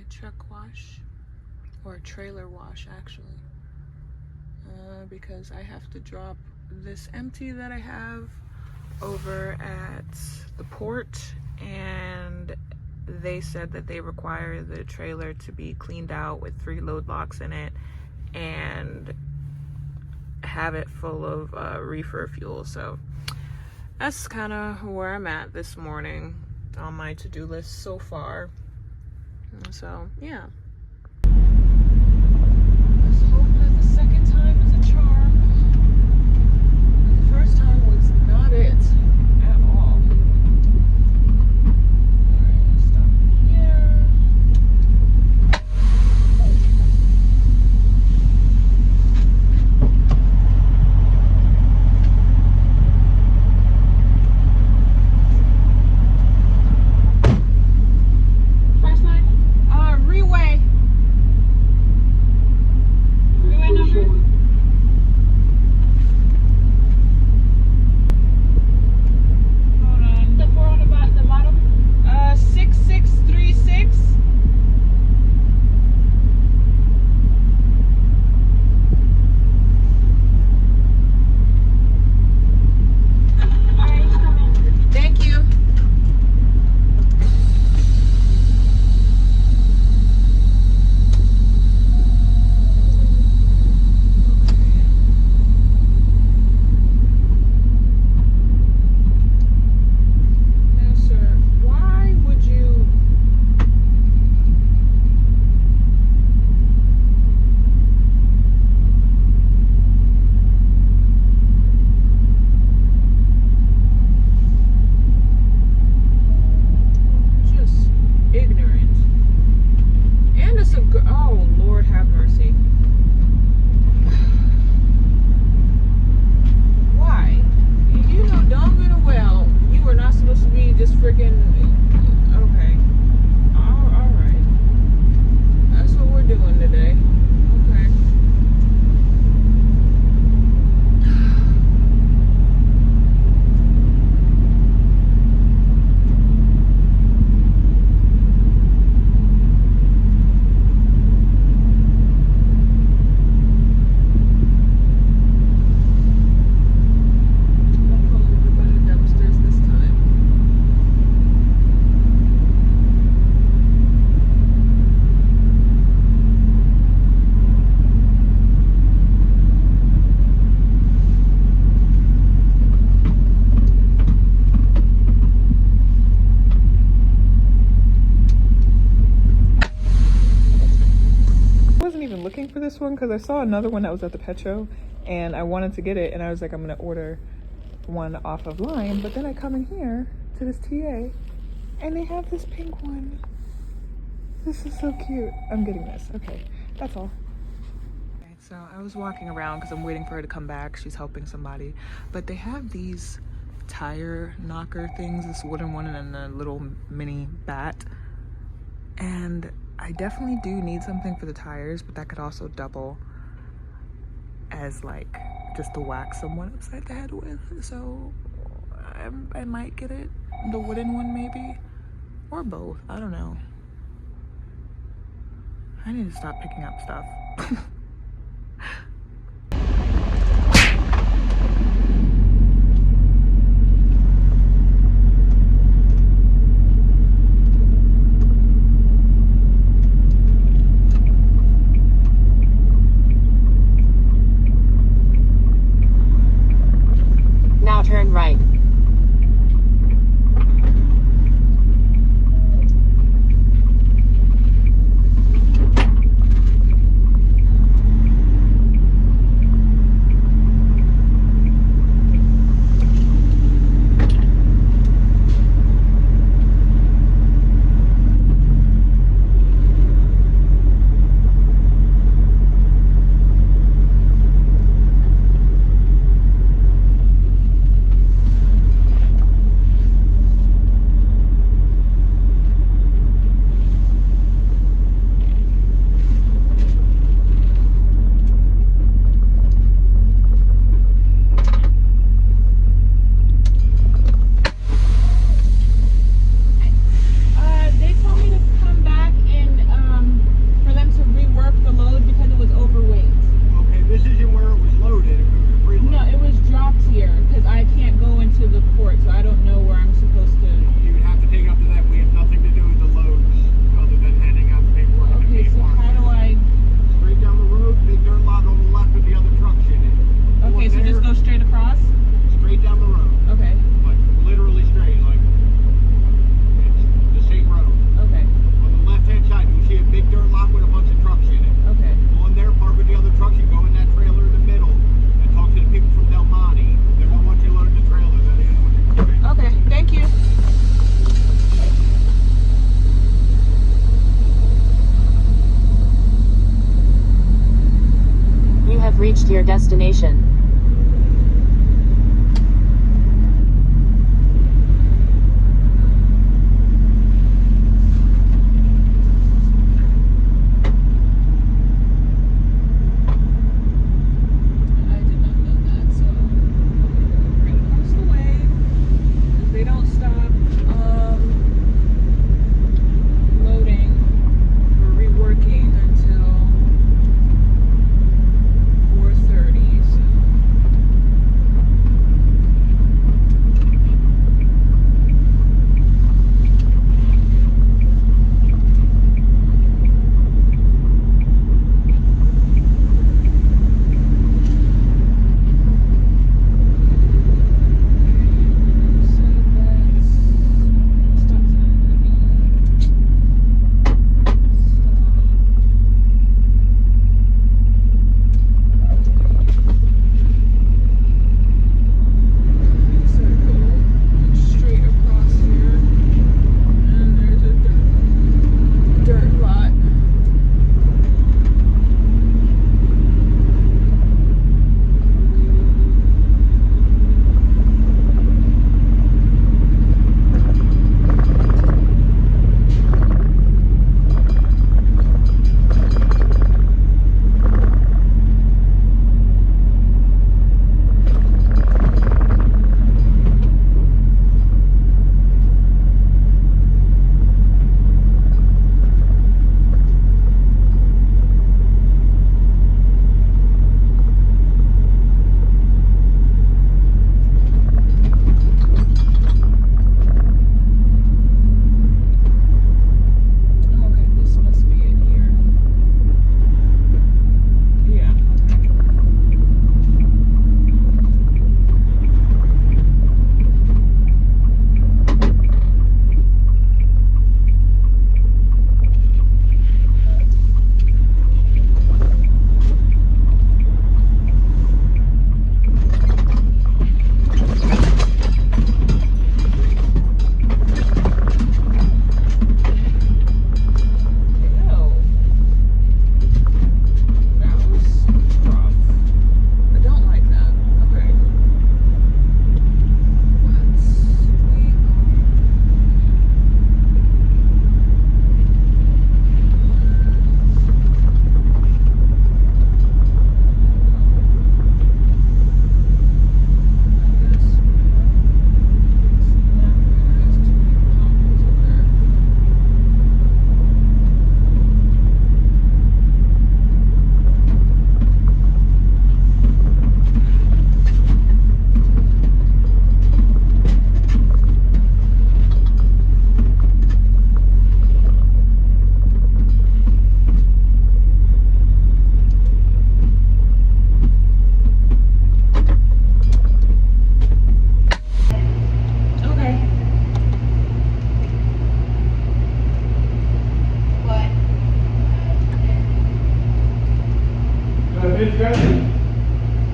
truck wash, or a trailer wash actually, because I have to drop this empty that I have over at the port, and they said that they require the trailer to be cleaned out with 3 load locks in it and have it full of reefer fuel. So that's kind of where I'm at this morning on my to-do list so far. So yeah, let's hope that the second time is a charm. The first time was not it at all. Alright, let's stop here. For this one because I saw another one that was at the pet show and I wanted to get it, and I was like, I'm gonna order one off of line, but then I come in here to this TA and they have this pink one. This is so cute. I'm getting this. Okay, that's all. Okay, so I was walking around because I'm waiting for her to come back. She's helping somebody, but they have these tire knocker things, this wooden one and then a little mini bat, and I definitely do need something for the tires, but that could also double as like just to whack someone upside the head with. So I might get it, the wooden one maybe, or both. I don't know. I need to stop picking up stuff. Turn right. reached your destination.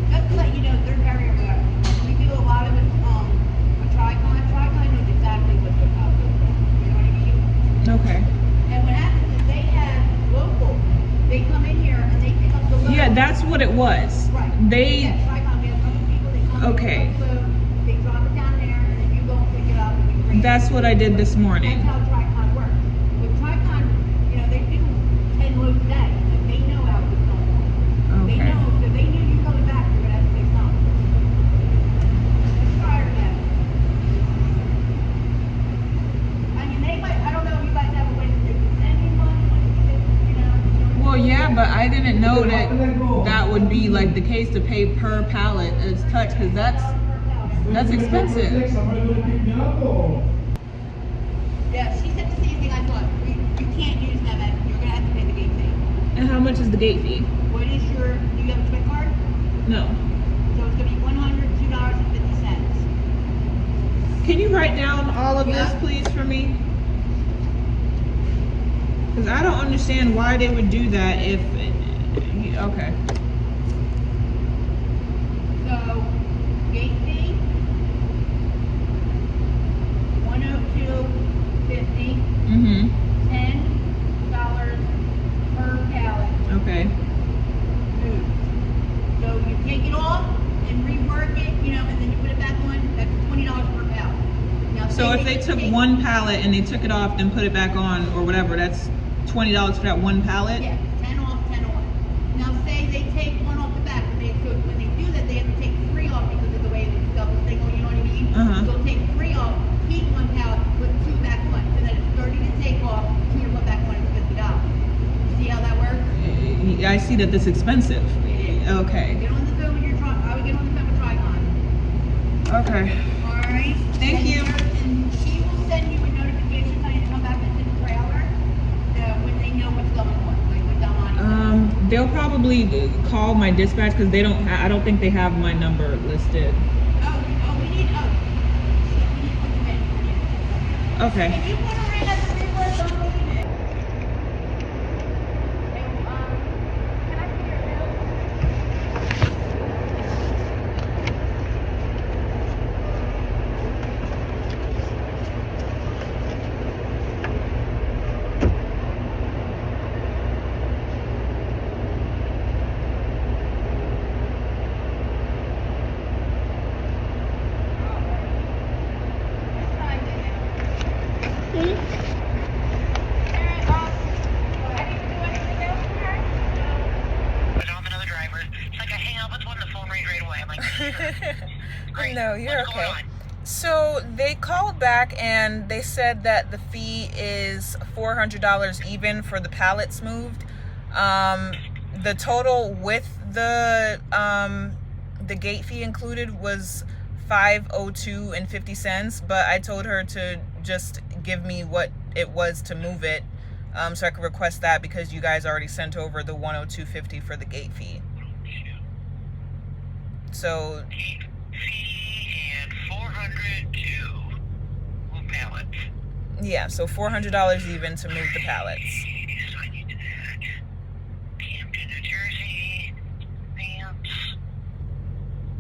Just to let you know, they're very good. We do a lot of it with Tricon. Tricon knows exactly what they're about. You know what I mean? Okay. And what happens is they have local. They come in here and they pick up the load. Yeah, that's what it was. Right. They. Yeah, Tricon. We have a couple people. They come Okay. in, pick up the load, they drop it down there, and then you go and pick it up and you bring it. That's what I did this morning. That's how Tricon works. With Tricon, you know, they do 10 loads a day. And they know how it's going on. They Okay. know, so they knew you coming back, you're gonna have to pay something. It's prior to that. I mean, they might, I don't know if you guys have a way that they can send you money when you get, you know. Well, yeah, but I didn't know that that would be like the case to pay per pallet as touch, because that's expensive. Yeah, she said the same thing I thought. You can't use them, and you're gonna have to pay the gate fee. And how much is the gate fee? What is your, do you have a Twit card? No. So it's gonna be $102.50. Can you write down all of this, Yeah. please, for me? Because I don't understand why they would do that if. Okay. So, gate fee, $102.50, Mm-hmm. $10 per pallet Okay. moved. So So if they took one pallet and they took it off, then put it back on or whatever, that's $20 for that one pallet? Yeah, 10 off, 10 on. Now say they take one off the back, when they do that, they have to take 3 off because of the way the double thing, you know what I mean? So take 3 off, keep one pallet, put 2 back on. So that it's 30 to take off, 2 to put back on, it's $50. See how that works? I see that this is expensive. It is. Okay. Get on the phone with your I would get on the phone with Tricon. Okay. Alright? Thank you. And she will send you a notification telling you to come back into the trailer when they know what's going on. Like what Delmonte They'll probably call my dispatch because they don't. I don't think they have my number listed. we need to put them in. Okay. If you put her in as a reverse, don't leave it. Can I see your bill? No, you're okay. So they called back and they said that the fee is $400 even for the pallets moved. The total with the gate fee included was $502.50, but I told her to just give me what it was to move it, so I could request that because you guys already sent over the $102.50 for the gate fee. So Gate fee and $400 to move pallets. Yeah, so $400 even to move the pallets. So I need to add Camden, New Jersey, Vance,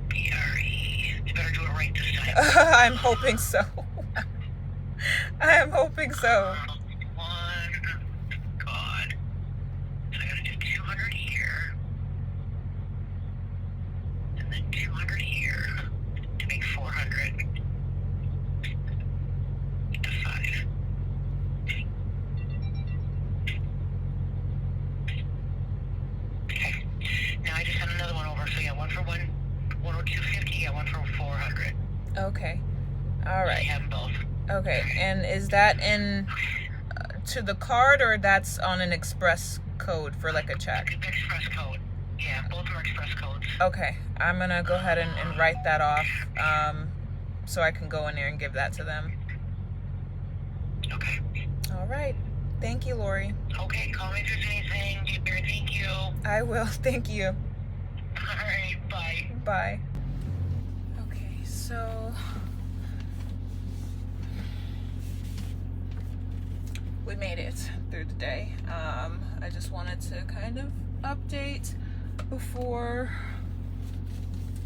BRE. You better do it right this time. I'm hoping so. I am hoping so. God. So I gotta do 200 here. And then 200 here to make 400. To 5. Okay. Now I just had another one over. So yeah, one for 102.50. Yeah, one for 400. Okay. All I right. have them both. Okay. And is that in to the card or that's on an express code for like a check? Express code. Yeah, both are express codes. Okay. I'm gonna go ahead and write that off, so I can go in there and give that to them. Okay. All right. Thank you, Lori. Okay, call me if there's anything. Thank you. I will. Thank you. Alright, bye. Bye. Okay, so we made it through the day. I just wanted to kind of update before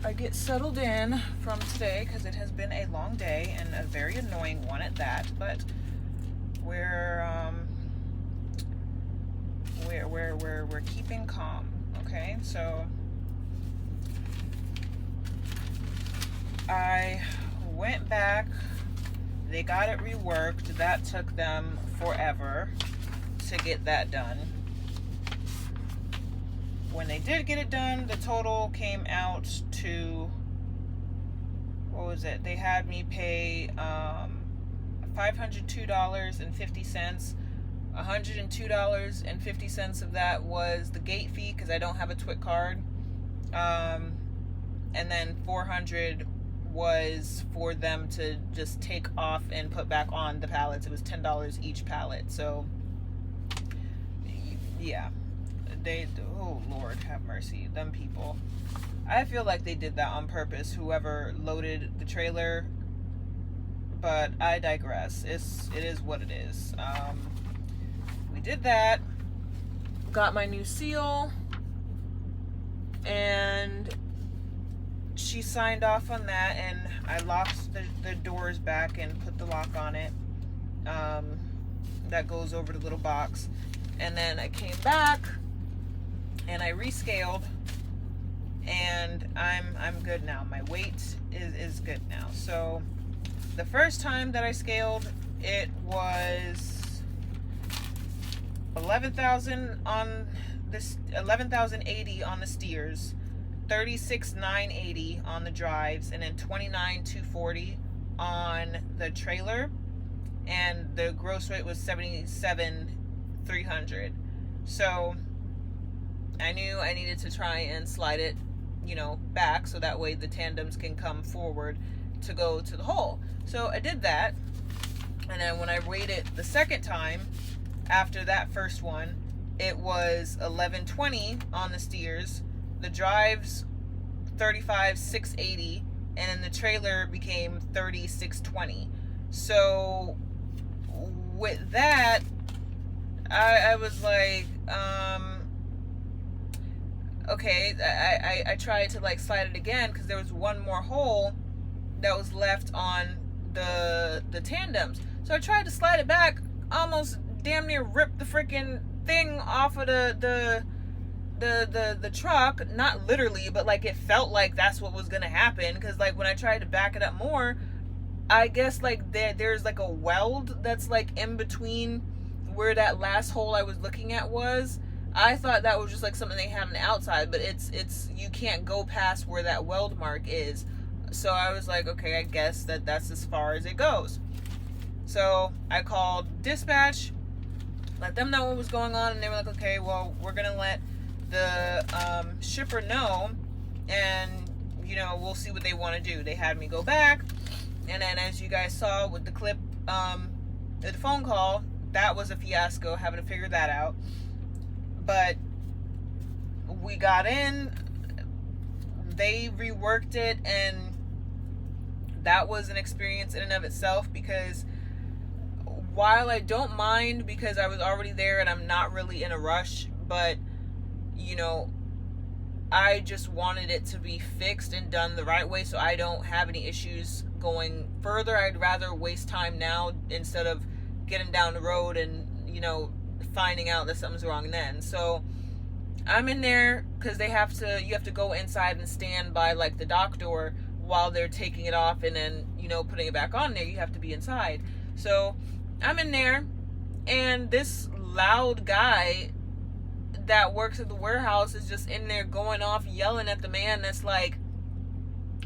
I get settled in from today because it has been a long day and a very annoying one at that, but we're keeping calm. Okay, so I went back, they got it reworked. That took them forever to get that done. When they did get it done, the total came out to, what was it? They had me pay $502.50. $102.50 of that was the gate fee because I don't have a TWIC card. And then $400 was for them to just take off and put back on the pallets. It was $10 each pallet. So yeah, oh Lord have mercy, them people. I feel like they did that on purpose, whoever loaded the trailer, but I digress. It is what it is. We did that, got my new seal, and she signed off on that, and I locked the doors back and put the lock on it. That goes over the little box. And then I came back and I rescaled, and I'm good now. My weight is good now. So The first time that I scaled, it was 11,000 on this, 11,080 on the steers, 36,980 on the drives, and then 29,240 on the trailer, and the gross weight was 77,300. So I knew I needed to try and slide it, you know, back so that way the tandems can come forward to go to the hole. So I did that, and then when I weighed it the second time after that first one, it was 1120 on the steers, the drives 35,680, and then the trailer became 3620. So with that, I was like, okay, I tried to like slide it again because there was one more hole that was left on the tandems. So I tried to slide it back, almost damn near ripped the freaking thing off of the truck. Not literally, but like it felt like that's what was gonna happen, because like when I tried to back it up more, I guess like there's like a weld that's like in between where that last hole I was looking at was. I thought that was just like something they had on the outside, but it's you can't go past where that weld mark is. So I was like, okay, I guess that's as far as it goes. So I called dispatch, let them know what was going on, and they were like, okay, well, we're gonna let the shipper know, and you know, we'll see what they want to do. They had me go back, and then as you guys saw with the clip, the phone call, that was a fiasco having to figure that out. But we got in, they reworked it, and that was an experience in and of itself, because while I don't mind because I was already there and I'm not really in a rush, but you know, I just wanted it to be fixed and done the right way so I don't have any issues going further. I'd rather waste time now instead of getting down the road and, you know, finding out that something's wrong then. So I'm in there because you have to go inside and stand by like the dock door while they're taking it off and then, you know, putting it back on there. You have to be inside. So I'm in there, and this loud guy that works at the warehouse is just in there going off yelling at the man that's like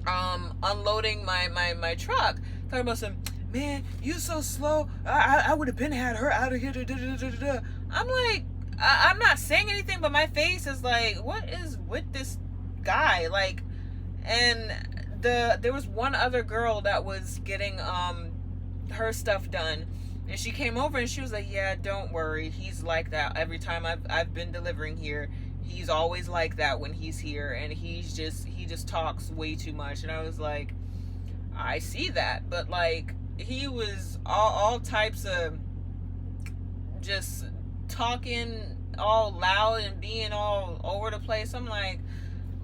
unloading my truck, talking about some, man, you so slow, I would have been had her out of here. I'm like, I'm not saying anything, but my face is like, what is with this guy? Like, and there was one other girl that was getting her stuff done, and she came over and she was like, yeah, don't worry, he's like that every time I've been delivering here. He's always like that when he's here, and he just talks way too much. And I was like, I see that, but like, he was all types of just talking all loud and being all over the place. I'm like,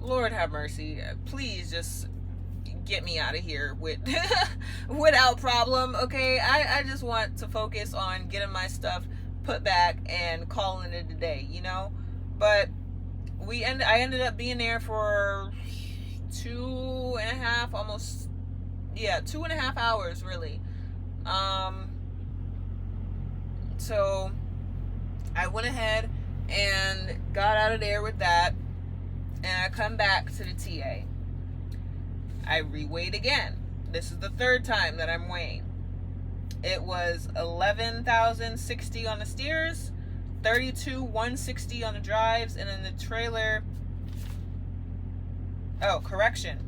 Lord have mercy, please just get me out of here without problem, okay? I just want to focus on getting my stuff put back and calling it a day, you know? But I ended up being there for 2.5 hours really. So I went ahead and got out of there with that, and I come back to the TA. I reweighed again. This is the third time that I'm weighing. It was 11,060 on the steers, 32,160 on the drives, and then the trailer, oh, correction.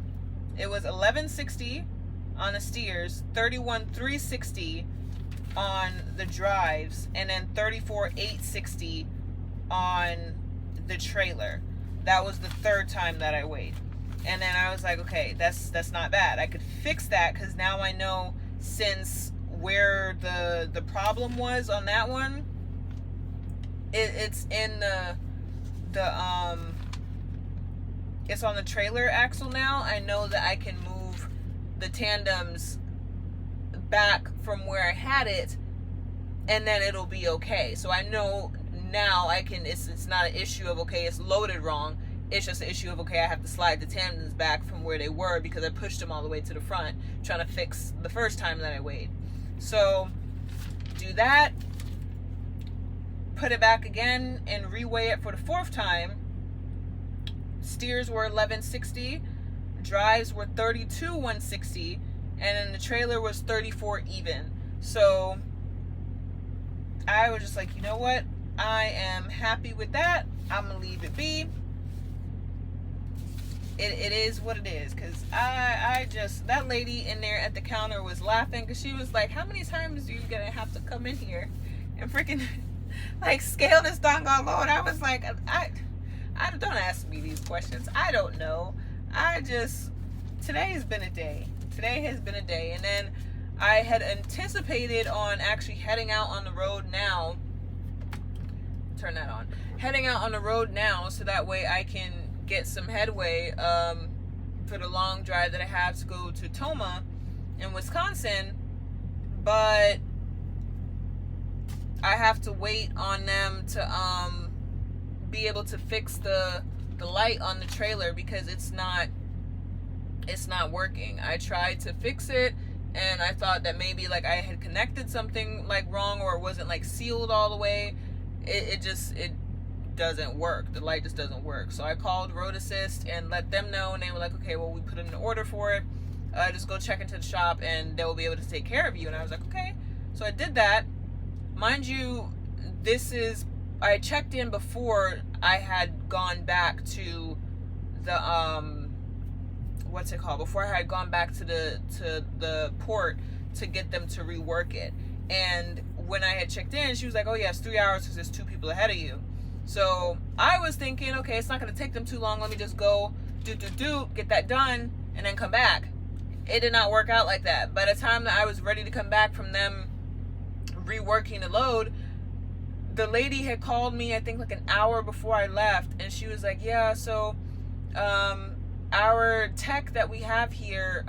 It was 1160 on the steers, 31,360 on the drives, and then 34,860 on the trailer. That was the third time that I weighed. And then I was like, okay, that's not bad. I could fix that because now I know since where the problem was on that one, it's in it's on the trailer axle now. I know that I can move the tandems back from where I had it, and then it'll be okay. So I know now I can, it's not an issue of, okay, it's loaded wrong. it's just an issue of, okay, I have to slide the tandems back from where they were because I pushed them all the way to the front trying to fix the first time that I weighed. So do that, put it back again and reweigh it for the fourth time. Steers were 1160, drives were 32,160, and then the trailer was 34 even. So I was just like, you know what, I am happy with that. I'm gonna leave it be. It is what it is, because I just, that lady in there at the counter was laughing because she was like, how many times are you gonna have to come in here and freaking like scale this doggone load? I was like, I don't ask me these questions. I don't know. Today has been a day. Today has been a day. And then I had anticipated on actually heading out on the road now. Turn that on. Heading out on the road now so that way I can get some headway for the long drive that I have to go to Toma in Wisconsin. But I have to wait on them to be able to fix the light on the trailer because it's not working. I tried to fix it and I thought that maybe like I had connected something like wrong or it wasn't like sealed all the way. It doesn't work. The light just doesn't work. So I called Road Assist and let them know, and they were like, okay, well, we put in an order for it. Just go check into the shop and they'll be able to take care of you. And I was like, okay. So I did that. Mind you, I checked in before I had gone back to the what's it called? Before I had gone back to the port to get them to rework it. And when I had checked in, she was like, oh yeah, it's 3 hours because there's 2 people ahead of you. So I was thinking, okay, it's not going to take them too long. Let me just go get that done and then come back. It did not work out like that. By the time that I was ready to come back from them reworking the load, the lady had called me, I think like an hour before I left, and she was like, yeah, so our tech that we have here,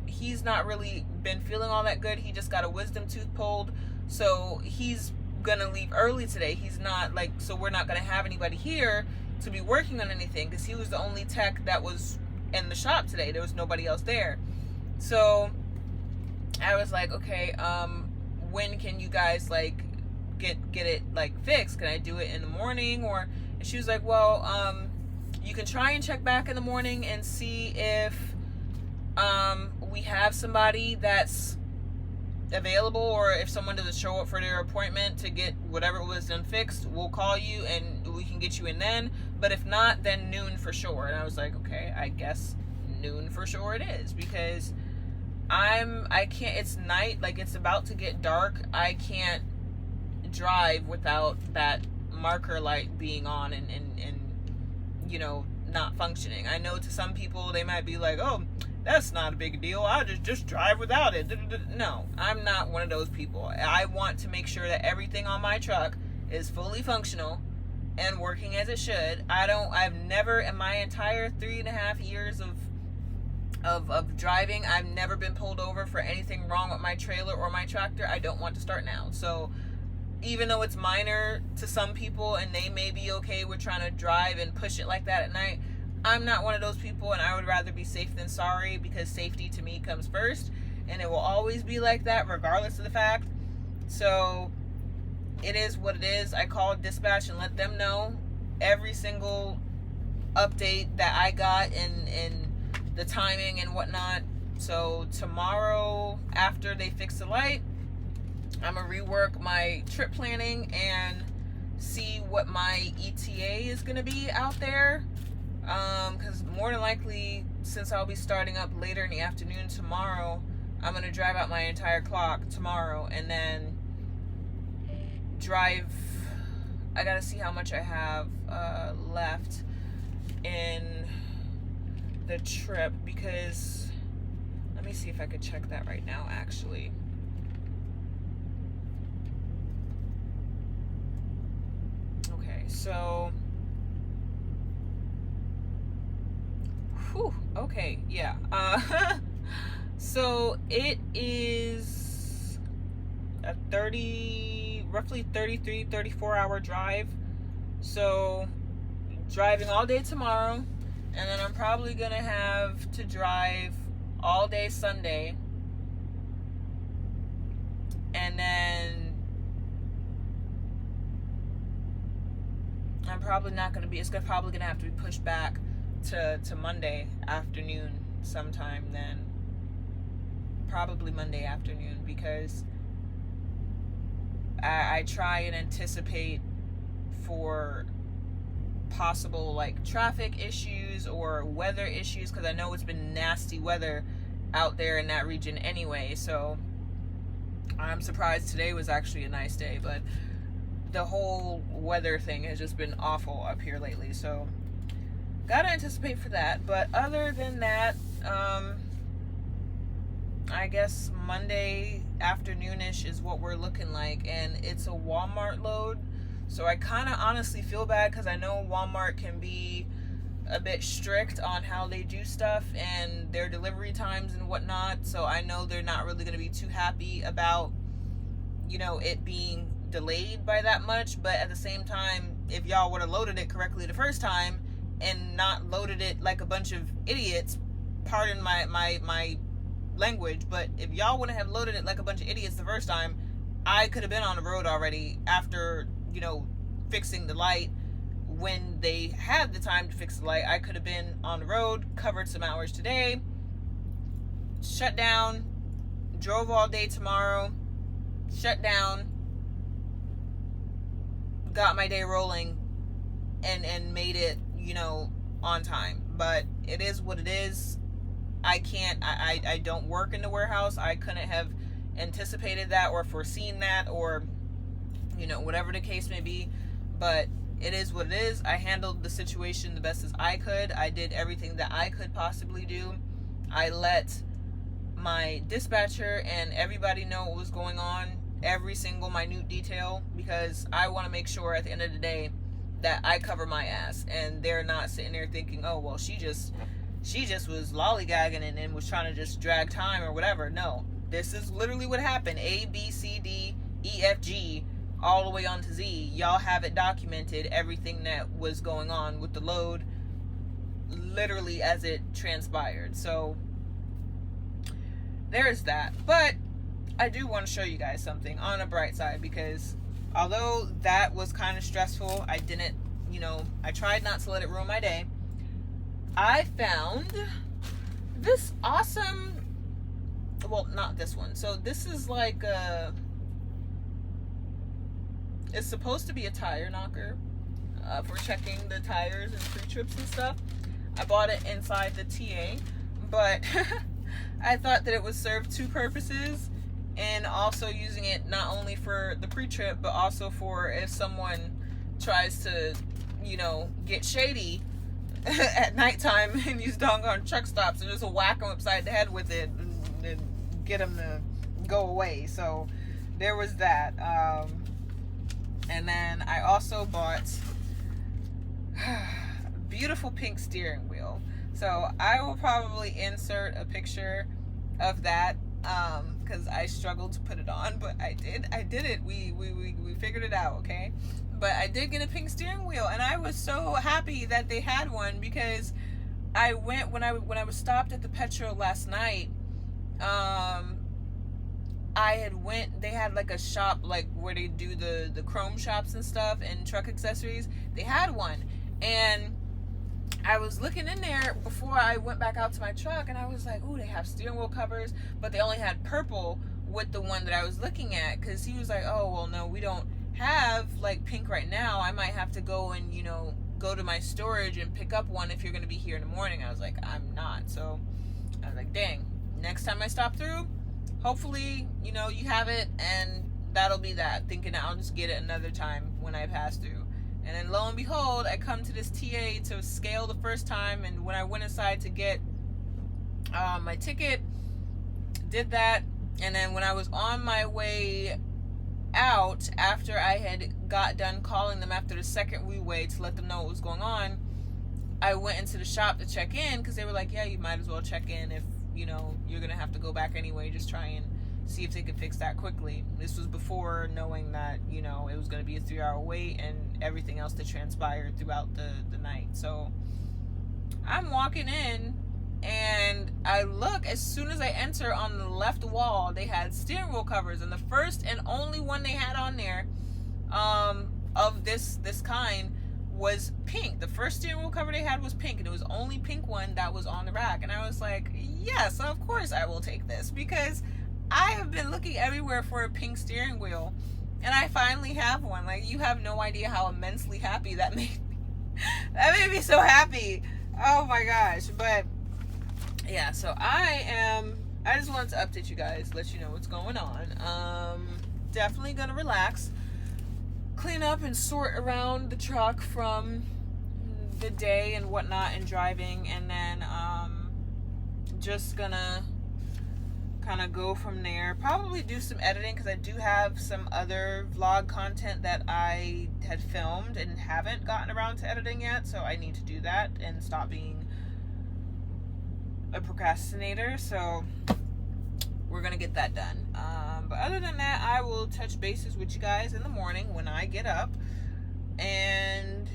he's not really been feeling all that good. He just got a wisdom tooth pulled, so he's gonna leave early today. He's not like, so we're not gonna have anybody here to be working on anything because he was the only tech that was in the shop today. There was nobody else there. So I was like, okay, when can you guys like get it like fixed? Can I do it in the morning? Or, and she was like, well, you can try and check back in the morning and see if we have somebody that's available, or if someone doesn't show up for their appointment to get whatever was done fixed, we'll call you and we can get you in then. But if not, then noon for sure. And I was like, okay, I guess noon for sure it is, because I can't, it's night, like it's about to get dark. I can't drive without that marker light being on and you know, not functioning. I know to some people they might be like, oh, that's not a big deal, I'll just drive without it. No, I'm not one of those people. I want to make sure that everything on my truck is fully functional and working as it should. I've never in my entire 3.5 years of driving, I've never been pulled over for anything wrong with my trailer or my tractor. I don't want to start now. So even though it's minor to some people and they may be okay with trying to drive and push it like that at night, I'm not one of those people, and I would rather be safe than sorry, because safety to me comes first, and it will always be like that regardless of the fact. So it is what it is. I called dispatch and let them know every single update that I got and the timing and whatnot. So tomorrow, after they fix the light, I'm gonna rework my trip planning and see what my ETA is gonna be out there. Because more than likely, since I'll be starting up later in the afternoon tomorrow, I'm gonna drive out my entire clock tomorrow and then drive. I gotta see how much I have left in the trip, because let me see if I could check that right now actually. Okay, so whew, okay, yeah. So it is a roughly 33, 34 hour drive. So driving all day tomorrow, and then I'm probably gonna have to drive all day Sunday, and then I'm probably not gonna be. It's probably gonna have to be pushed back to Monday afternoon sometime. Then probably Monday afternoon, because I try and anticipate for possible like traffic issues or weather issues, because I know it's been nasty weather out there in that region anyway. So I'm surprised today was actually a nice day, but the whole weather thing has just been awful up here lately, so gotta anticipate for that. But other than that, I guess Monday afternoonish is what we're looking like, and it's a Walmart load. So I kind of honestly feel bad, because I know Walmart can be a bit strict on how they do stuff and their delivery times and whatnot. So I know they're not really going to be too happy about, you know, it being delayed by that much. But at the same time, if y'all would have loaded it correctly the first time and not loaded it like a bunch of idiots, pardon my language, but if y'all wouldn't have loaded it like a bunch of idiots the first time, I could have been on the road already after, you know, fixing the light. When they had the time to fix the light, I could have been on the road, covered some hours today, shut down, drove all day tomorrow, shut down, got my day rolling, and made it, you know, on time. But it is what it is. I don't work in the warehouse. I couldn't have anticipated that or foreseen that, or, you know, whatever the case may be. But it is what it is. I handled the situation the best as I could. I did everything that I could possibly do. I let my dispatcher and everybody know what was going on, every single minute detail, because I want to make sure at the end of the day that I cover my ass, and they're not sitting there thinking, oh, well, she just was lollygagging and was trying to just drag time or whatever. No, this is literally what happened. A, B, C, D, E, F, G, all the way on to Z. Y'all have it documented, everything that was going on with the load, literally as it transpired. So there's that. But I do want to show you guys something on a bright side, because although that was kind of stressful, I didn't, you know, I tried not to let it ruin my day. I found this awesome, well, not this one. So this is like it's supposed to be a tire knocker for checking the tires and pre-trips and stuff. I bought it inside the TA, but I thought that it would serve two purposes, and also using it not only for the pre-trip, but also for if someone tries to, you know, get shady at nighttime and use doggone truck stops, and just whack them upside the head with it and get them to go away. So there was that. And then I also bought beautiful pink steering wheel. So I will probably insert a picture of that, because I struggled to put it on, but I did it. We figured it out, okay? But I did get a pink steering wheel, and I was so happy that they had one, because I went when I was stopped at the Petro last night. They had like a shop, like where they do the chrome shops and stuff and truck accessories. They had one, and I was looking in there before I went back out to my truck, and I was like, ooh, they have steering wheel covers, but they only had purple with the one that I was looking at, because he was like, oh, well, no, we don't have like pink right now. I might have to go and, you know, go to my storage and pick up one if you're going to be here in the morning. I was like, I'm not. So I was like, dang, next time I stop through, hopefully, you know, you have it, and that'll be that. Thinking I'll just get it another time when I pass through. And then lo and behold, I come to this TA to scale the first time, and when I went inside to get my ticket, did that, and then when I was on my way out, after I had got done calling them after the second re-way to let them know what was going on, I went into the shop to check in, because they were like, yeah, you might as well check in if, you know, you're gonna have to go back anyway, just try and see if they could fix that quickly. This was before knowing that, you know, it was going to be a 3-hour wait and everything else that transpired throughout the night. So I'm walking in and I look, as soon as I enter, on the left wall they had steering wheel covers, and the first and only one they had on there of this kind was pink. The first steering wheel cover they had was pink, and it was the only pink one that was on the rack. And I was like, yes, of course I will take this, because I have been looking everywhere for a pink steering wheel, and I finally have one. Like, you have no idea how immensely happy that made me. That made me so happy. Oh my gosh. But yeah, so I just wanted to update you guys, let you know what's going on. Definitely gonna relax, clean up and sort around the truck from the day and whatnot and driving, and then just gonna kind of go from there. Probably do some editing, because I do have some other vlog content that I had filmed and haven't gotten around to editing yet, so I need to do that and stop being a procrastinator. So we're gonna get that done. But other than that, I will touch bases with you guys in the morning when I get up, and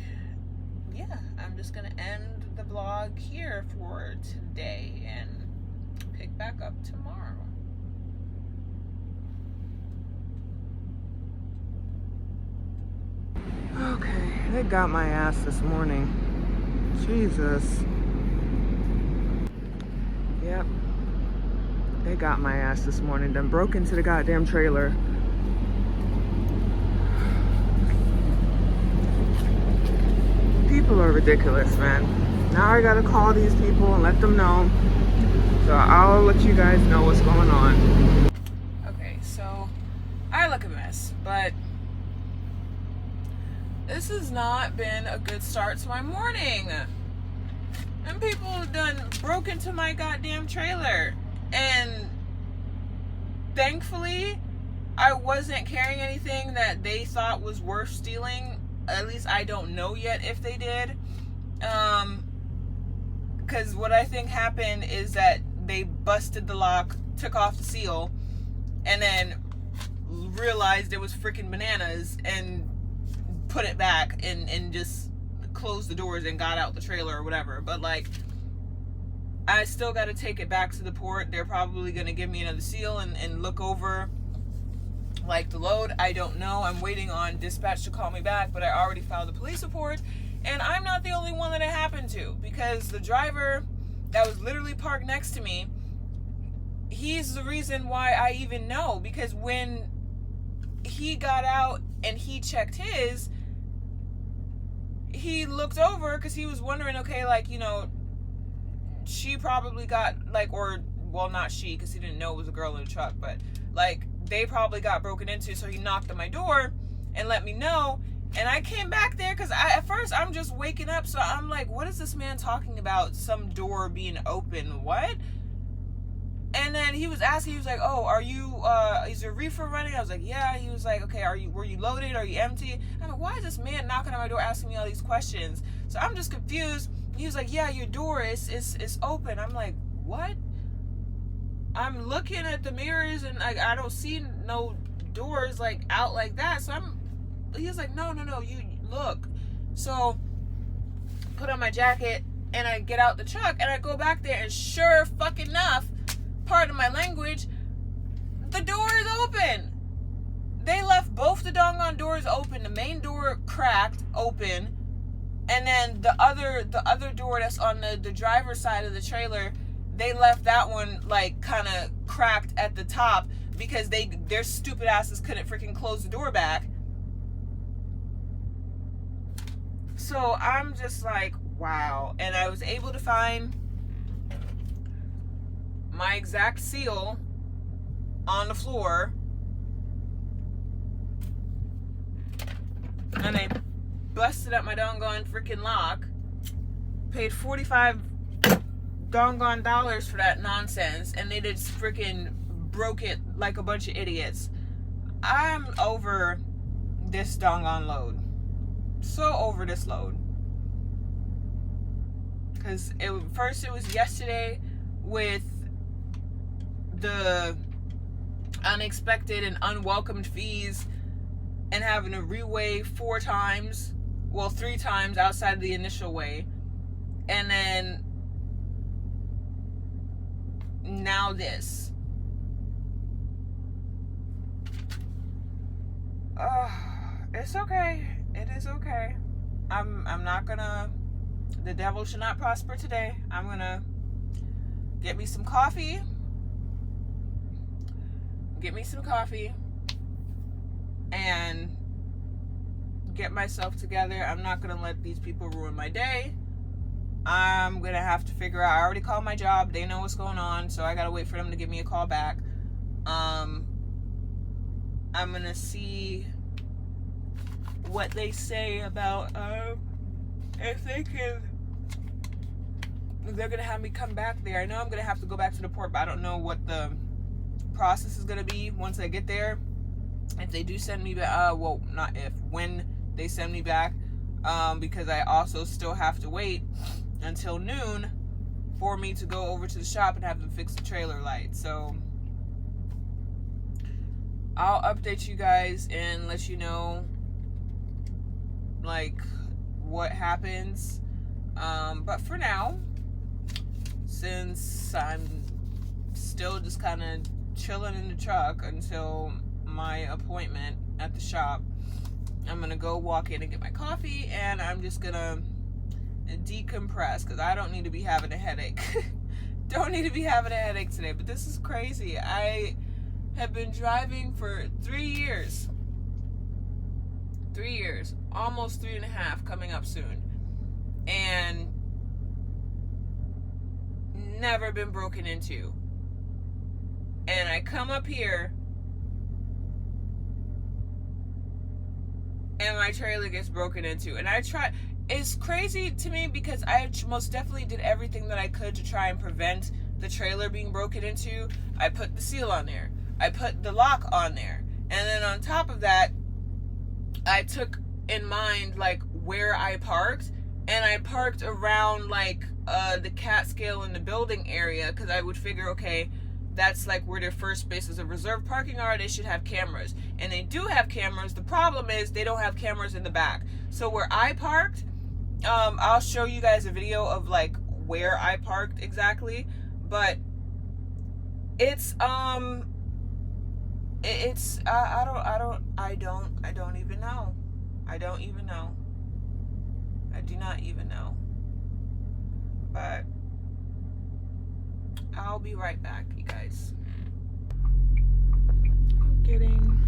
yeah, I'm just gonna end the vlog here for today and pick back up tomorrow. Okay, they got my ass this morning. Jesus. Yep. They got my ass this morning. Done broke into the goddamn trailer. People are ridiculous, man. Now I gotta call these people and let them know. So I'll let you guys know what's going on. Okay, so I look a mess, but this has not been a good start to my morning. And people done broke into my goddamn trailer. And thankfully, I wasn't carrying anything that they thought was worth stealing. At least I don't know yet if they did. Because what I think happened is that they busted the lock, took off the seal, and then realized it was freaking bananas and put it back and just closed the doors and got out the trailer or whatever. But like, I still got to take it back to the port. They're probably going to give me another seal and look over like the load. I don't know. I'm waiting on dispatch to call me back, but I already filed a police report, and I'm not the only one that it happened to, because the driver that was literally parked next to me, he's the reason why I even know, because when he got out and he checked his, he looked over because he was wondering, okay, like, you know, she probably got, like, or, well, not she, because he didn't know it was a girl in the truck, but, like, they probably got broken into, so he knocked on my door and let me know, and I came back there, because at first, I'm just waking up, so I'm like, what is this man talking about, some door being open, what? And then he was asking, he was like, oh, are you, is your reefer running? I was like, yeah. He was like, okay, were you loaded? Are you empty? I'm like, why is this man knocking on my door asking me all these questions? So I'm just confused. He was like, yeah, your door is open. I'm like, what? I'm looking at the mirrors and I don't see no doors like out like that. So he was like, no, you look. So put on my jacket and I get out the truck and I go back there, and sure fucking enough, pardon my language, the door is open. They left both the doggone doors open. The main door cracked open, and then the other door that's on the driver's side of the trailer, they left that one like kind of cracked at the top because their stupid asses couldn't freaking close the door back. So I'm just like, wow. And I was able to find my exact seal on the floor, and they busted up my doggone freaking lock, paid $45 doggone for that nonsense, and they just freaking broke it like a bunch of idiots. I'm over this doggone load. So over this load. Because first it was yesterday with the unexpected and unwelcomed fees and having to reweigh 4 times, well, 3 times outside of the initial weigh, and then now this. It's okay. It is okay. I'm not gonna, the devil should not prosper today. I'm gonna get me some coffee. And get myself together. I'm not gonna let these people ruin my day. I'm gonna have to figure out, I already called my job, they know what's going on, so I gotta wait for them to give me a call back. I'm gonna see what they say about if they're gonna have me come back there. I know I'm gonna have to go back to the port, but I don't know what the process is gonna be once I get there. If they do send me back, well, not if, when they send me back, because I also still have to wait until noon for me to go over to the shop and have them fix the trailer light. So I'll update you guys and let you know like what happens. But for now, since I'm still just kind of chilling in the truck until my appointment at the shop, I'm gonna go walk in and get my coffee, and I'm just gonna decompress because I don't need to be having a headache. Don't need to be having a headache today. But this is crazy. I have been driving for 3 years. 3 years, almost 3.5, coming up soon, and never been broken into. And I come up here and my trailer gets broken into, and I try. It's crazy to me because I most definitely did everything that I could to try and prevent the trailer being broken into. I put the seal on there, I put the lock on there, and then on top of that, I took in mind like where I parked, and I parked around like the Catskill in the building area, because I would figure, okay, that's like where their first spaces of reserved parking are. They should have cameras, and they do have cameras. The problem is they don't have cameras in the back. So where I parked, I'll show you guys a video of like where I parked exactly, but it's I don't even know. I do not even know. But I'll be right back, you guys. I'm getting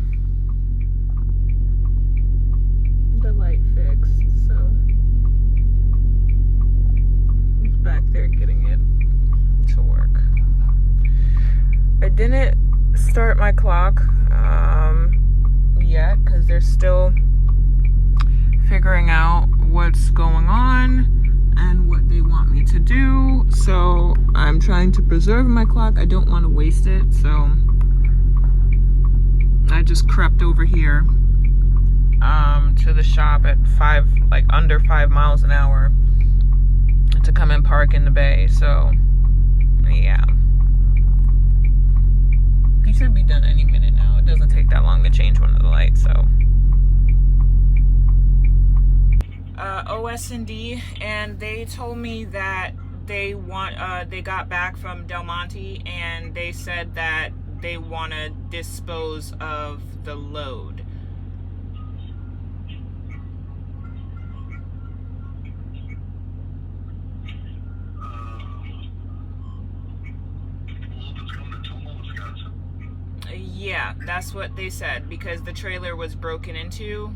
the light fixed, so he's back there getting it to work. I didn't start my clock yet because they're still figuring out what's going on and what they want me to do, so I'm trying to preserve my clock. I don't want to waste it, so I just crept over here to the shop at under 5 miles an hour to come and park in the bay. So yeah, he should be done any minute now. It doesn't take that long to change one of the lights. So OS&D, and they told me that they got back from Del Monte, and they said that they want to dispose of the load. Yeah, that's what they said, because the trailer was broken into.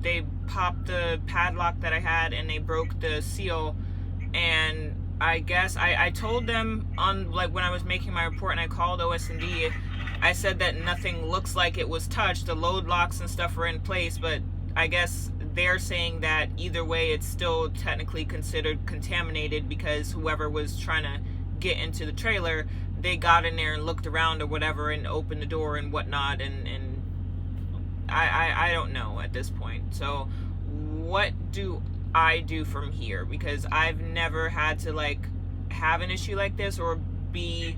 They popped the padlock that I had, and they broke the seal. And I guess I told them on, like, when I was making my report, and I called OS&D, I said that nothing looks like it was touched. The load locks and stuff were in place, but I guess they're saying that either way it's still technically considered contaminated, because whoever was trying to get into the trailer, they got in there and looked around or whatever and opened the door and whatnot, and I don't know at this point. So what do I do from here? Because I've never had to like have an issue like this or be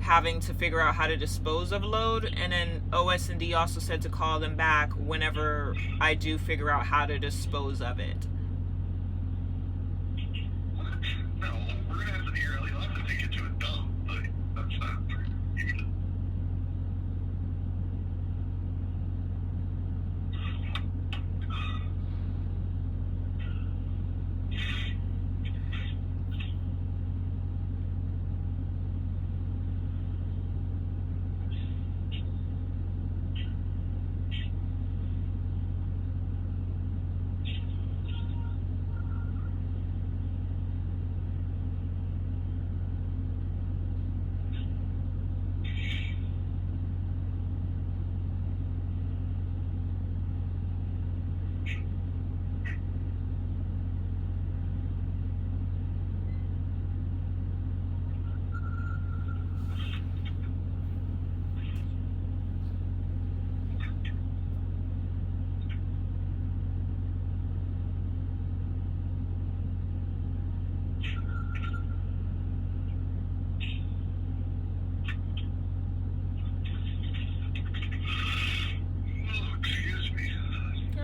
having to figure out how to dispose of load, and then OS&D also said to call them back whenever I do figure out how to dispose of it. No, we're gonna have to hear. You'll have to take it to a dump, but that's not.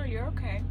You're okay.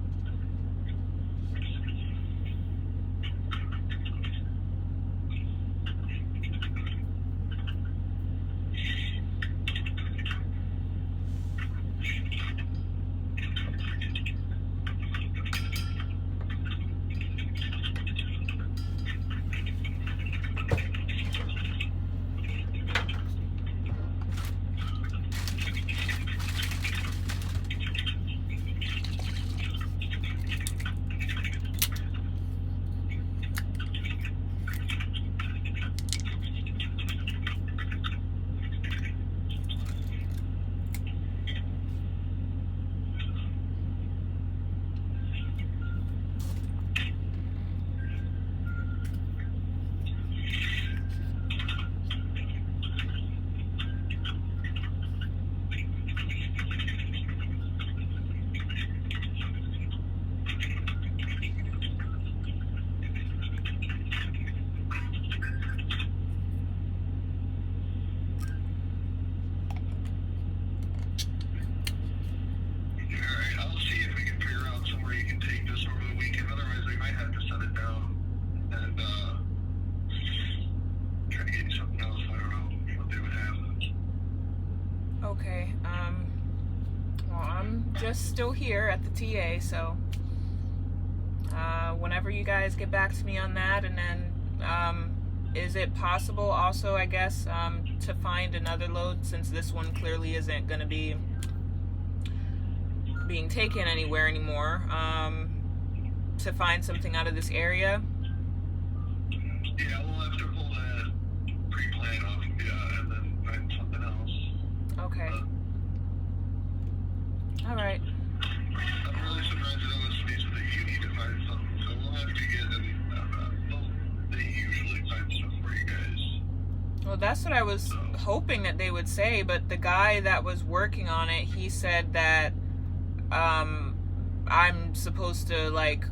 Okay, well, I'm just still here at the TA, so whenever you guys get back to me on that, and then is it possible also, I guess, to find another load, since this one clearly isn't going to be being taken anywhere anymore, to find something out of this area? Yeah, we'll have to pull that pre-plan off, yeah, and then find something else. Okay. All right. I'm really surprised that OSB that you need to find something, so we'll have to get they usually find stuff for you guys. Well, that's what I was hoping that they would say, but the guy that was working on it, he said that I'm supposed to, like,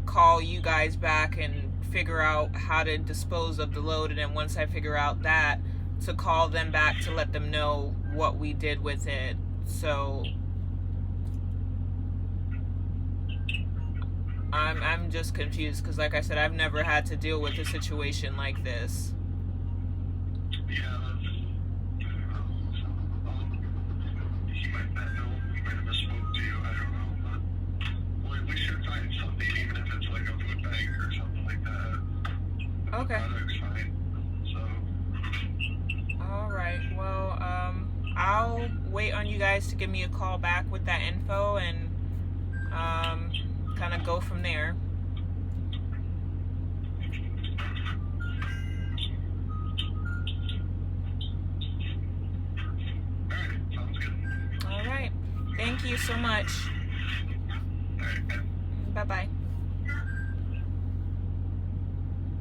call you guys back and figure out how to dispose of the load, and then once I figure out that, to call them back to let them know what we did with it. So I'm just confused, because like I said, I've never had to deal with a situation like this. Yeah, he might not know, he might have misspoke to you, I don't know, but we should find something, even if it's like a food bag or something like that. Okay. The product's fine, so. Alright, well, I'll wait on you guys to give me a call back with that info, and kind of go from there. Alright, sounds good. Alright, thank you so much. Alright, Bye-bye.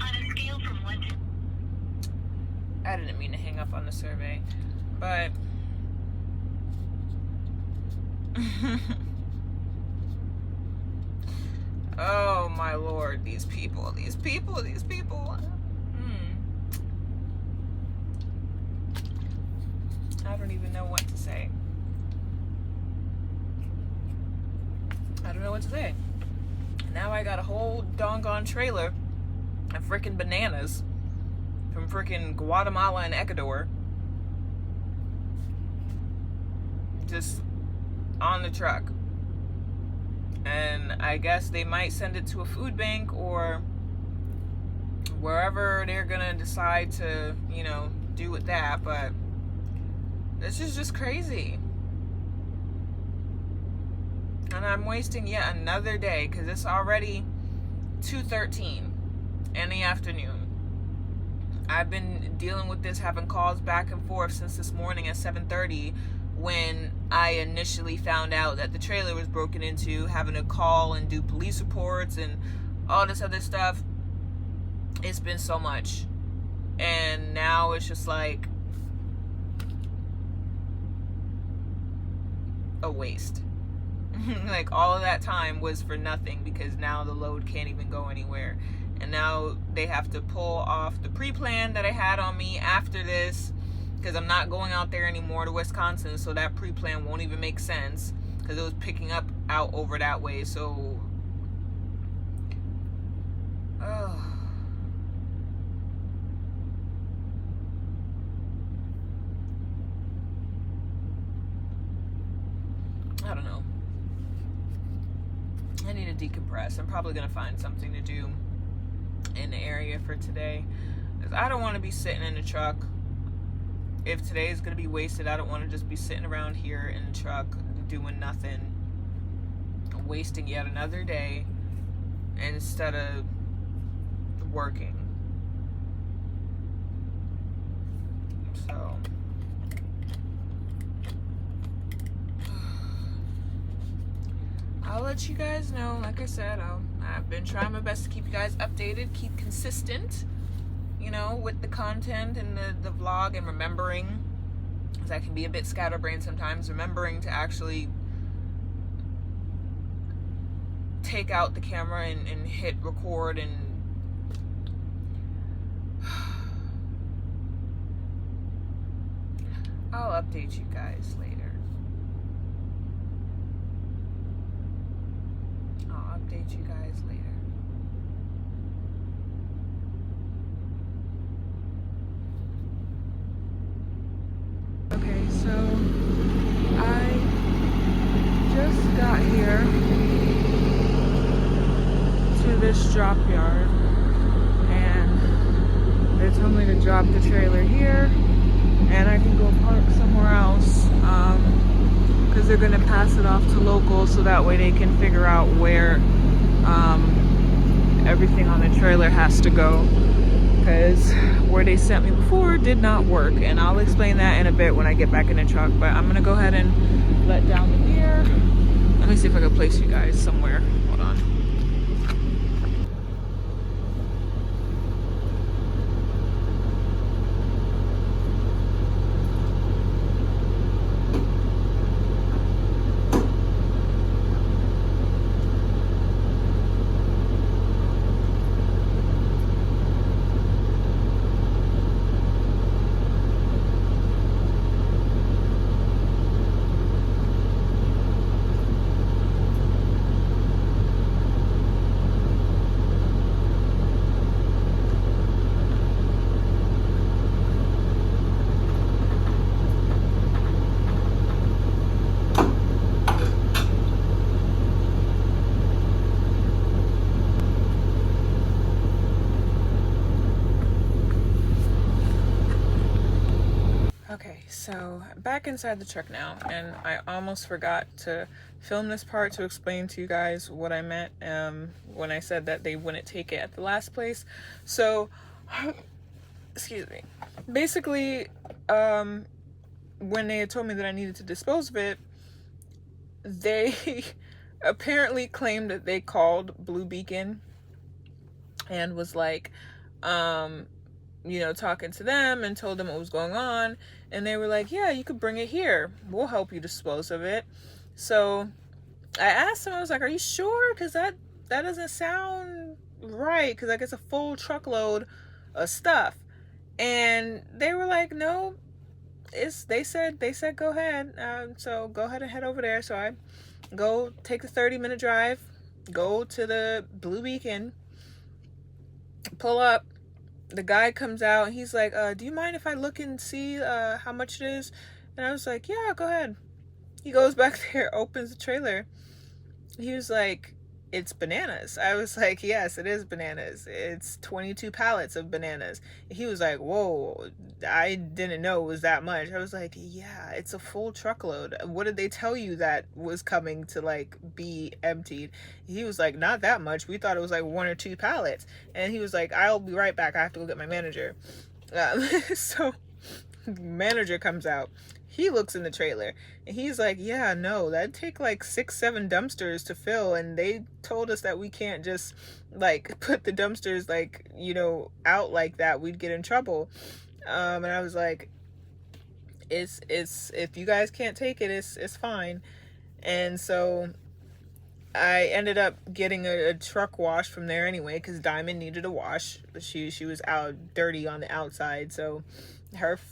On a scale from 1 to I didn't mean to hang up on the survey, but oh my lord, these people. I don't even know what to say. I don't know what to say. Now I got a whole doggone trailer of freaking bananas from freaking Guatemala and Ecuador just on the truck. And I guess they might send it to a food bank or wherever they're gonna decide to, you know, do with that. But this is just crazy. And I'm wasting yet another day because it's already 2:13 in the afternoon. I've been dealing with this, having calls back and forth since this morning at 7:30 when I initially found out that the trailer was broken into, having to call and do police reports and all this other stuff. It's been so much. And now it's just like a waste. Like all of that time was for nothing because now the load can't even go anywhere. And now they have to pull off the pre-plan that I had on me after this because I'm not going out there anymore to Wisconsin, so that pre-plan won't even make sense because it was picking up out over that way. So I don't know. I need to decompress. I'm probably gonna find something to do in the area for today because I don't want to be sitting in the truck. If today is gonna be wasted, I don't want to just be sitting around here in the truck doing nothing, wasting yet another day instead of working. So I'll let you guys know. Like I said, I've been trying my best to keep you guys updated, keep consistent, you know, with the content and the vlog, and remembering, because I can be a bit scatterbrained sometimes, remembering to actually take out the camera and hit record. And I'll update you guys later. I'll update you guys later. Okay, so I just got here to this drop yard and they told me to drop the trailer here and I can go park somewhere else because they're gonna pass it off to locals so that way they can figure out where everything on the trailer has to go, because where they sent me before did not work, and I'll explain that in a bit when I get back in the truck. But I'm gonna go ahead and let down the gear. Let me see if I can place you guys somewhere. Hold on. Okay, so back inside the truck now, and I almost forgot to film this part to explain to you guys what I meant when I said that they wouldn't take it at the last place. So, excuse me. Basically, when they had told me that I needed to dispose of it, they apparently claimed that they called Blue Beacon and was like, you know, talking to them and told them what was going on. And they were like, yeah, you could bring it here. We'll help you dispose of it. So I asked them, I was like, are you sure? Because that doesn't sound right. Because like it's a full truckload of stuff. And they were like, no, they said go ahead. So go ahead and head over there. So I go take a 30-minute drive, go to the Blue Beacon, pull up. The guy comes out. He's like, do you mind if I look and see how much it is? And I was like, yeah, go ahead. He goes back there, opens the trailer. He was like, it's bananas. I was like, yes, it is bananas. It's 22 pallets of bananas. He was like, whoa, I didn't know it was that much. I was like, yeah, it's a full truckload. What did they tell you that was coming to like be emptied? He was like, not that much. We thought it was like 1 or 2 pallets. And he was like, I'll be right back. I have to go get my manager. So manager comes out. He looks in the trailer and he's like, yeah, no, that'd take like 6-7 dumpsters to fill, and they told us that we can't just like put the dumpsters like, you know, out like that. We'd get in trouble. And I was like, it's if you guys can't take it, it's fine. And so I ended up getting a truck wash from there anyway, because Diamond needed a wash. She was out dirty on the outside, so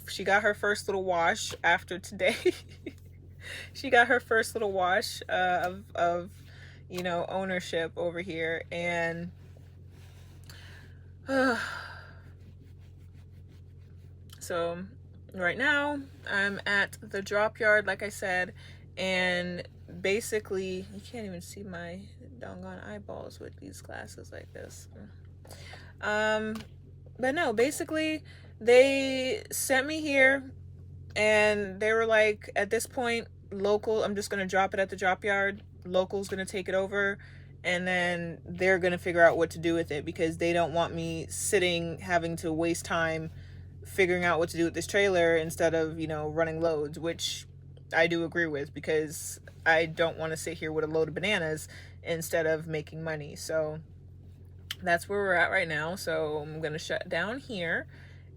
she got her first little wash after today. She got her first little wash of you know, ownership over here. And so right now I'm at the drop yard, like I said, and basically you can't even see my doggone eyeballs with these glasses like this. But no, basically they sent me here and they were like, at this point, local, I'm just going to drop it at the drop yard. Local's going to take it over, and then they're going to figure out what to do with it, because they don't want me sitting, having to waste time figuring out what to do with this trailer instead of, you know, running loads, which I do agree with, because I don't want to sit here with a load of bananas instead of making money. So that's where we're at right now. So I'm going to shut down here,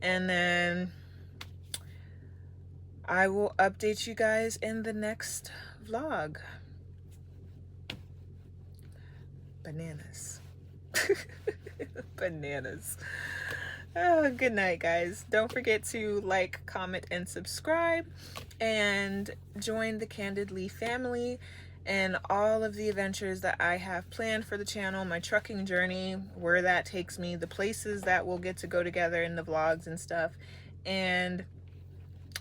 and then I will update you guys in the next vlog. Bananas. Bananas. Oh, good night, guys. Don't forget to like, comment, and subscribe, and join the Candid Lee family and all of the adventures that I have planned for the channel, my trucking journey, where that takes me, the places that we'll get to go together in the vlogs and stuff. And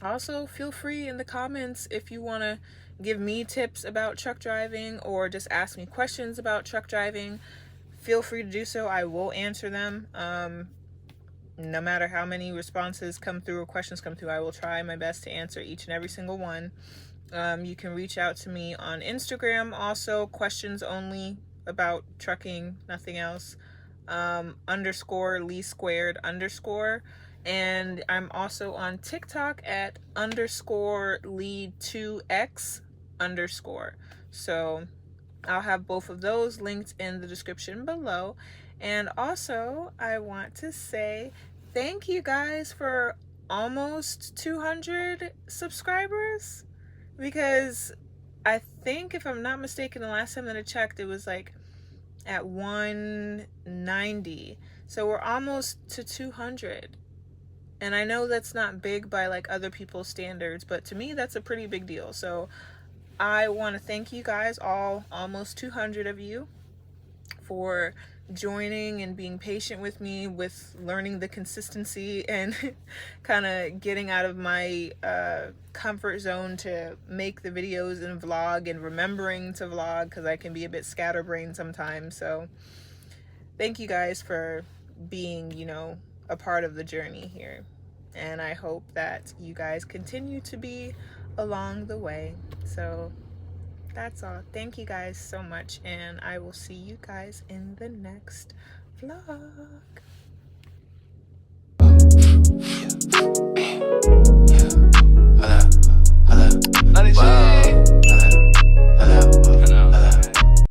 also feel free in the comments if you want to give me tips about truck driving or just ask me questions about truck driving. Feel free to do so. I will answer them. No matter how many responses come through or questions come through, I will try my best to answer each and every single one. You can reach out to me on Instagram, also questions only about trucking, nothing else. _ Lee squared _ and I'm also on TikTok at _ Lee2x _ so I'll have both of those linked in the description below. And also I want to say thank you guys for almost 200 subscribers, because I think, if I'm not mistaken, the last time that I checked, it was like at 190. So we're almost to 200. And I know that's not big by like other people's standards, but to me that's a pretty big deal. So I want to thank you guys, all almost 200 of you, for joining and being patient with me with learning the consistency and kind of getting out of my comfort zone to make the videos and vlog, and remembering to vlog, because I can be a bit scatterbrained sometimes. So thank you guys for being, you know, a part of the journey here, and I hope that you guys continue to be along the way. So that's all. Thank you guys so much, and I will see you guys in the next vlog.